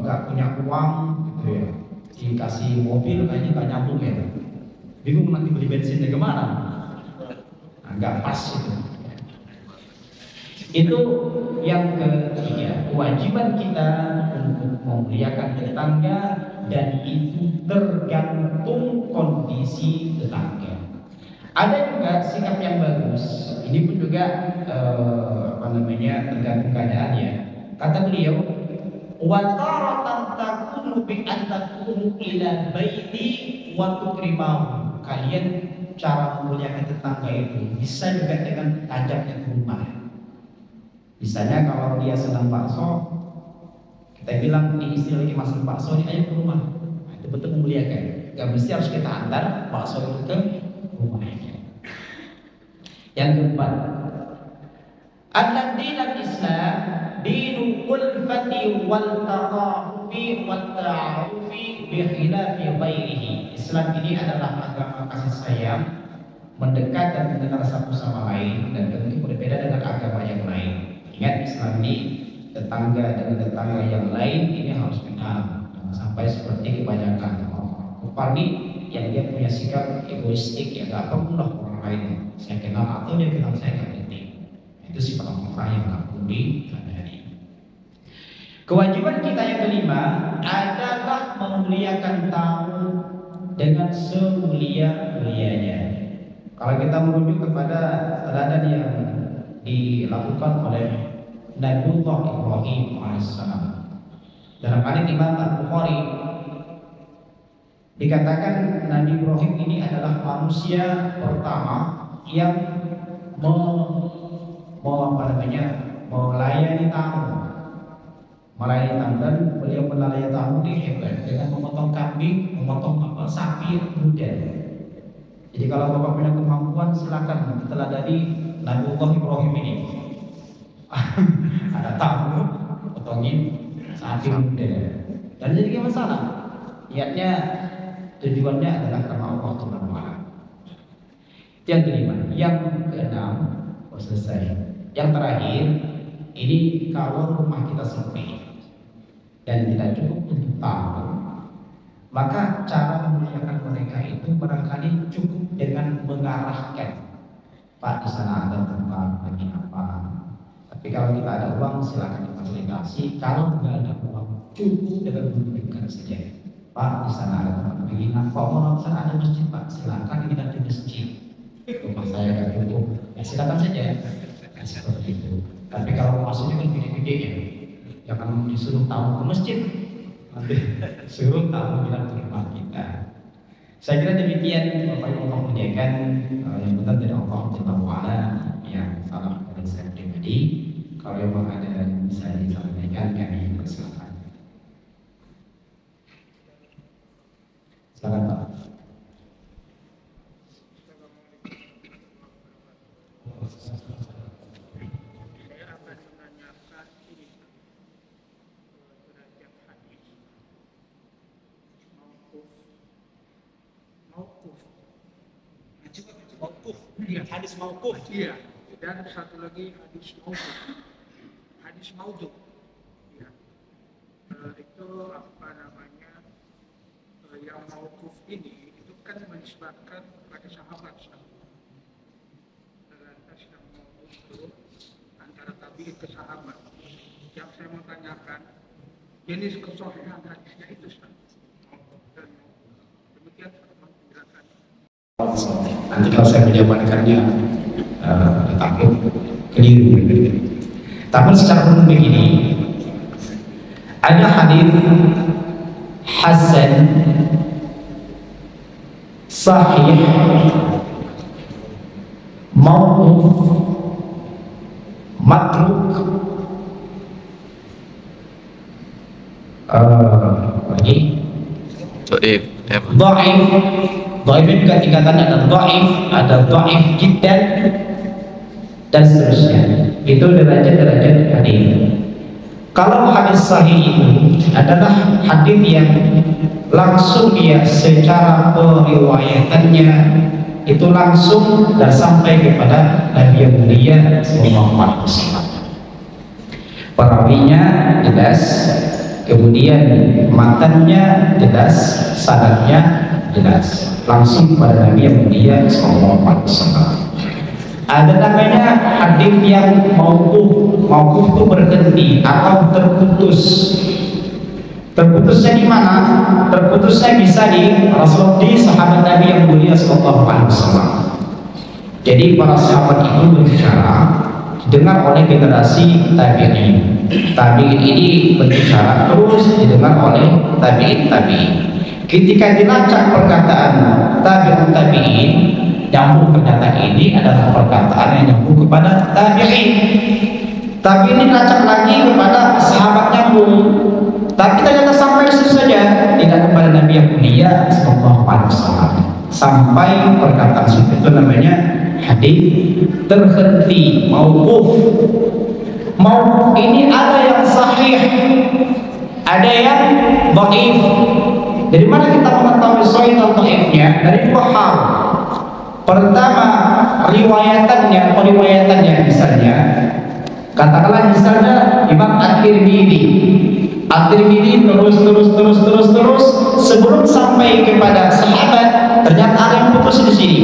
nggak punya uang gitu ya, dikasih mobil kayaknya nggak nyambung ya. Bingung nanti beli bensinnya kemana? Nah, nggak pas itu. Itu yang ketiga, kewajiban kita untuk memuliakan tetangga, dan itu tergantung kondisi tetangga. Ada juga sikap yang bagus. Ini pun juga tergantung keadaannya. Kata beliau, wa taratan takunu bi an takunu ila baiti wa tukrimahu. Kalian cara memuliakan tetangga itu bisa juga dengan ajaknya ke rumah. Misalnya kalau dia sedang bakso, kita bilang ini istri lagi masak bakso, ini ayo ke rumah. Nah, itu betul memuliakan. Gak mesti harus kita antar bakso itu ke rumahnya. Yang keempat, ad-din al-Islam dinu ulfati wal taqahubi wat ta'arufi bi khilafi ghairihi. Islam ini adalah agama kasih sayang, mendekat dan mengenal satu sama lain, dan tentu berbeda dengan agama yang lain. Ingat, Islam ini tetangga dengan tetangga yang lain ini harus kenal. Jangan sampai seperti kebanyakan orang kufar yang dia punya sikap egoistik, ya gak perlulah orang lain saya kenal atau dia kenal saya gak penting. Itu sifat orang yang gak perlu dihadiri. Kewajiban kita yang kelima adalah memuliakan tamu dengan semulia-mulianya. Kalau kita merujuk kepada teladan yang dilakukan oleh Nabiullah Ibrahim alaihissalam, dalam hadits Imam Al-Bukhari dikatakan Nabi Ibrahim ini adalah manusia pertama yang melayani tamu. Dan beliau melayani tamu di hebat dengan memotong kambing, memotong sapi muda. Jadi kalau Bapak punya kemampuan silakan teladani Nabiullah Ibrahim ini. Ada tamu, potongin sapi muda. Dan jadi masalah. Niatnya, tujuannya adalah karena Allah Subhanahu wa Ta'ala. Yang kelima, yang keenam, selesai. Yang terakhir, ini kalau rumah kita sempit dan tidak cukup untuk tamu, maka cara memuliakan mereka itu barangkali cukup dengan mengarahkan, Pak, di sana ada tempat bagi apa. Tapi kalau kita ada uang silakan difasilitasi. Kalau tidak ada uang, cukup dengan menunjukkan saja, Pak, di sana ada tempat bagi apa. Orang sana ada masjid, Pak, silakan kita di masjid. Rumah saya tidak cukup, ya silakan saja. Seperti itu. Tapi kalau maksudnya kan gede-gede ya, jangan disuruh tamu ke masjid, nanti suruh tamu bilang ke rumah kita. Saya kira demikian Bapak Ibu Allah muliakan, yang benar dari Allah Taala, yang salah dari saya pribadi. Kalau memang ada yang bisa disampaikan, kami persilakan. Silakan Pak. Mauquf, iya, hadis mauquf. Iya, dan satu lagi hadis maudhu. Hadis maudhu. Ya. Itu apa namanya? Yang mauquf ini itu kan menisbatkan kepada sahabat. Lantas yang maudhu itu antara tabi'in ke sahabat. Yang saya mau tanyakan, jenis kesohihan hadisnya itu demikian penjelasannya. Nanti kalau saya menjabarkannya takut keliru. Tapi secara umum begini, ada hadis hasan, sahih, mauquf, matruk, lagi dhaif. Dhaif juga tingkatannya ada dhaif jiddan dan seterusnya. Itu derajat-derajat hadis. Kalau hadis sahih itu adalah hadis yang langsung dia secara periwayatannya itu langsung dan sampai kepada Nabi yang mulia sallallahu alaihi wasallam. Perawinya jelas, kemudian matannya jelas, sanadnya jelas, langsung pada Nabi yang mulia sallallahu alaihi wasallam. Ada namanya hadis yang mauquf itu berhenti atau terputus. Terputusnya di mana? Terputusnya bisa di sahabat Nabi yang mulia sallallahu alaihi wasallam. Jadi para sahabat itu berbicara didengar oleh generasi tabi'in. Tabi'in ini berbicara terus didengar oleh tabi'in. Ketika dilacak perkataan tabi'in, nyambung ternyata ini adalah perkataan yang nyambung kepada tabi'in. Tapi ini dilacak lagi kepada sahabat nyambung. Tapi ternyata sampai situ saja, tidak kepada Nabi yang mulia sallallahu alaihi wasallam. Sampai perkataan itu namanya hadis terhenti, mauquf. Mauquf ini ada yang sahih, ada yang dhaif. Dari mana kita mengetahui sahih dan dhaifnya? Dari dua hal. Pertama, periwayatannya misalnya, katakanlah misalnya Imam At-Tirmidzi terus sebelum sampai kepada sahabat, ternyata ada yang putus di sini.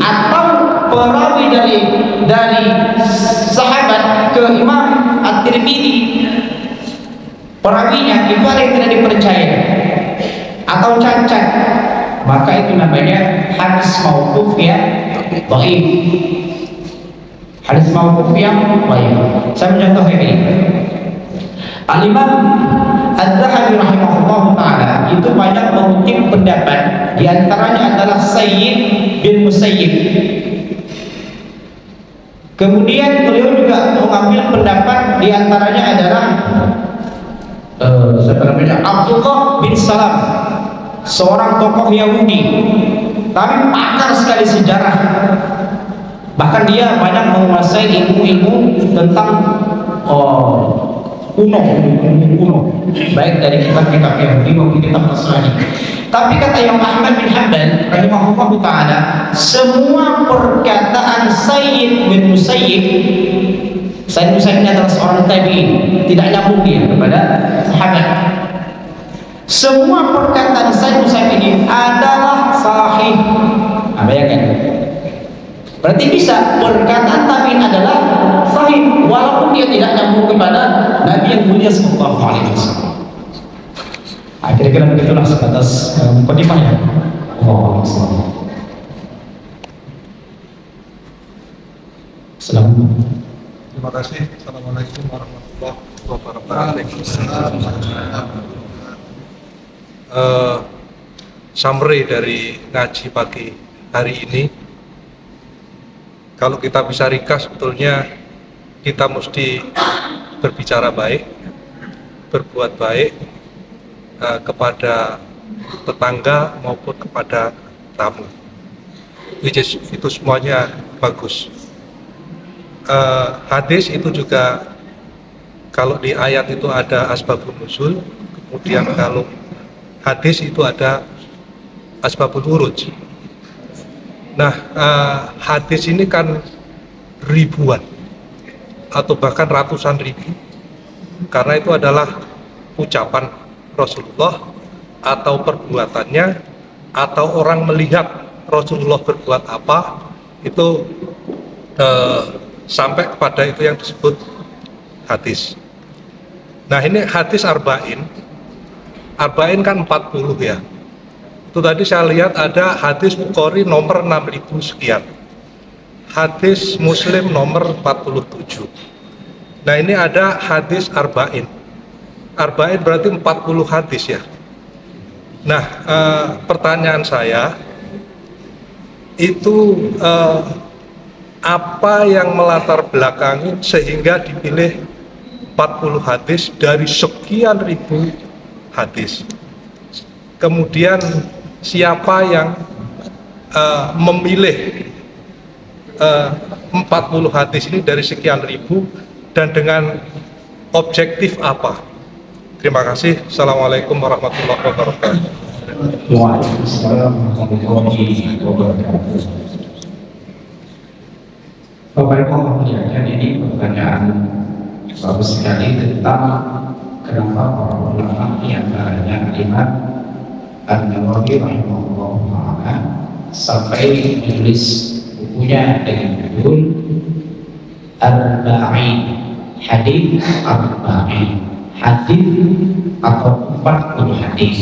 Atau perawi dari sahabat ke Imam At-Tirmidzi, perawinya itu ada yang tidak dipercaya atau cacat. maka itu namanya hadis mauquf yang dhaif. Hadis mauquf yang dhaif. Saya mencontohkan ini. Al-Imam Az-Zahabi rahimahullah ta'ala itu banyak mengutip pendapat, di antaranya adalah Sayyid bin Musayyib. Kemudian beliau juga mengambil pendapat, di antaranya adalah Abdullah bin Salam, seorang tokoh Yahudi tapi pakar sekali sejarah, bahkan dia banyak menguasai ilmu-ilmu tentang kuno, baik dari kitab-kitab Yahudi maupun kitab Nasrani. Tapi kata Imam Ahmad bin Hanbal rahimahullah ta'ala, semua perkataan Sayyid bin Musayyib, Sayyid Musayyib ini adalah seorang tabi'in, tidak nyambung dia kepada sahabat. Semua perkataan Sayyid Musayyib ini adalah sahih. Bayangkan, berarti bisa perkataan tabi'in adalah sahih walaupun dia tidak nyambung kepada Nabi yang mulia sallallahu alaihi wasallam. Kira-kira begitulah sebatas mukadimahnya. Assalamualaikum. Terima kasih. Assalamualaikum warahmatullahi wabarakatuh. Summary dari ngaji pagi hari ini, kalau kita bisa ringkas, sebetulnya kita mesti berbicara baik, berbuat baik kepada tetangga maupun kepada tamu, itu semuanya bagus. Hadis itu juga, kalau di ayat itu ada asbabun nuzul, kemudian kalau hadis itu ada asbabul wuruj. Nah, hadis ini kan ribuan atau bahkan ratusan ribu, karena itu adalah ucapan Rasulullah atau perbuatannya, atau orang melihat Rasulullah berbuat apa, itu sampai kepada itu yang disebut hadis. Nah, ini hadis arba'in kan 40 ya. Itu tadi saya lihat ada hadis Bukhari nomor 6000 sekian, hadis Muslim nomor 47. Nah, ini ada hadis arba'in berarti 40 hadis ya. Nah, pertanyaan saya itu apa yang melatar belakangi sehingga dipilih 40 hadis dari sekian ribu hadis? Kemudian siapa yang memilih 40 hadis ini dari sekian ribu, dan dengan objektif apa? Terima kasih. Assalamualaikum warahmatullahi wabarakatuh. Waalaikumsalam warahmatullahi wabarakatuh. Bapak Ibu memuliakan, ini pertanyaan bagus sekali tentang kenapa para ulama di antaranya Imam An-Nawawi rahimahullah ta'ala sampai menulis bukunya dengan judul Arba'in, hadis arba'in, hadis atau 40 hadis.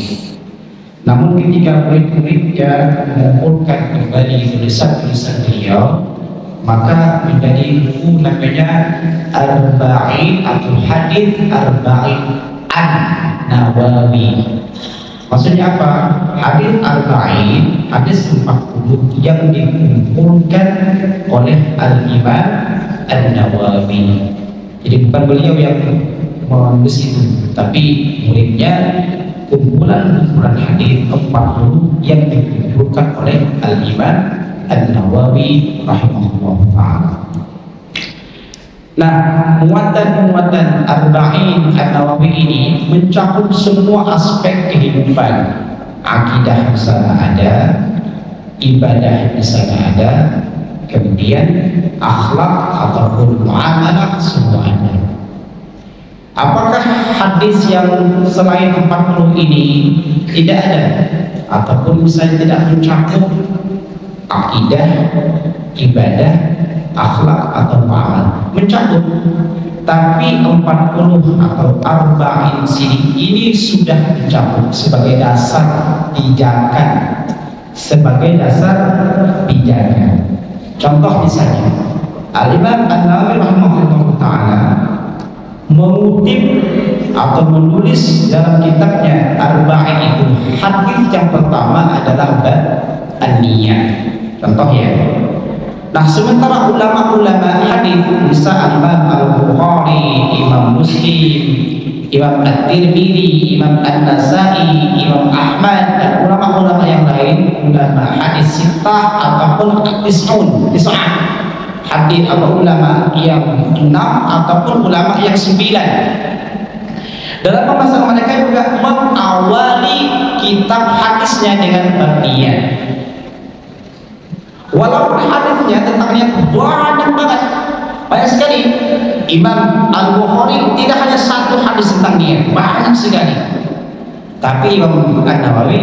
Namun ketika murid-muridnya mengumpulkan kembali tulisan-tulisan beliau, maka menjadi buku namanya Arba'in atau hadis arba'in An-Nawawi. Maksudnya apa? Hadis arba'in, hadis 40 yang dikumpulkan oleh Al-Imam An-Nawawi. Jadi bukan beliau yang menulis itu, tapi muridnya, kumpulan hadis 40 yang dikumpulkan oleh Al-Imam An-Nawawi rahimahullah ta'ala. Nah, muatan-muatan arba'in An-Nawawi ini mencakup semua aspek kehidupan. Akidah di sana ada, ibadah di sana ada, kemudian akhlak ataupun muamalah semua ada. Apakah hadis yang selain 40 ini tidak ada, ataupun misalnya tidak mencakup akidah, ibadah, akhlak atau muamalah? Mencakup, tapi 40 atau arba'in sini ini sudah mencakup sebagai dasar pijakan sebagai dasar pijakan. Contoh misalnya, Al-Imam An-Nawawi rahimahullah ta'ala mengutip atau menulis dalam kitabnya Arba'in itu hadis yang pertama adalah bab an-niyah. Contoh ya. Nah, sementara ulama-ulama hadis bisa Imam Al-Bukhari, Imam Muslim, Imam At-Tirmidzi, Imam An-Nasai, Imam Ahmad, dan ulama-ulama yang lain, ulama hadis sittah ataupun tis'ah hadis atau ulama yang 6 ataupun ulama yang 9. Dalam pembahasan mereka juga mengawali kitab hadisnya dengan bab niyah. Walaupun hadisnya tentang niat banyak banget, banyak sekali. Imam Al-Bukhari tidak hanya satu hadis tentang niat, banyak sekali. Tapi Imam An-Nawawi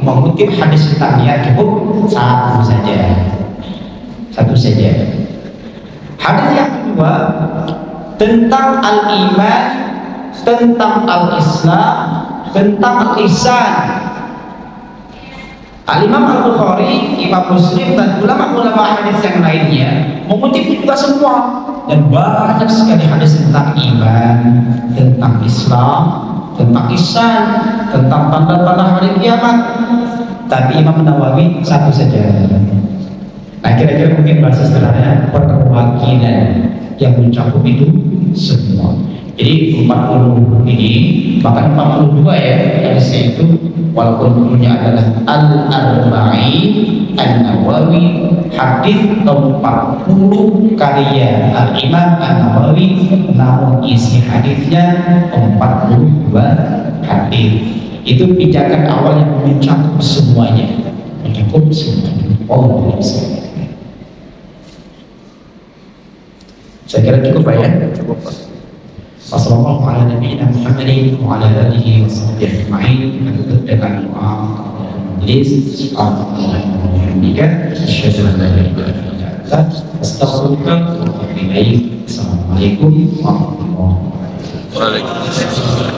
mengutip hadis tentang niat cukup satu saja. Hadis yang kedua tentang al-iman, tentang al-islam, tentang al-ihsan. Al-Imam Al-Bukhari, Imam Muslim, dan ulama-ulama hadis yang lainnya mengutip juga semua, dan banyak sekali hadis tentang iman, tentang Islam, tentang ihsan, tentang tanda-tanda hari kiamat. Tapi Imam Nawawi satu saja. Nah, kira-kira mungkin bahasa sederhananya perwakilan yang mencakup itu semua. Jadi 40 ini, bahkan 42 ya hadisnya itu, walaupun dulunya adalah Al-Arba'in An-Nawawi, hadis 40 karya Al-Imam An-Nawawi, namun isi hadisnya 42 hadis. Itu pijakan awal yang mencakup semuanya, Oh, saya kira cukup ya. Cukup. Wassalamualaikum warahmatullahi wabarakatuh. Kita tutup dengan doa majelis. Assalamualaikum warahmatullahi wabarakatuh.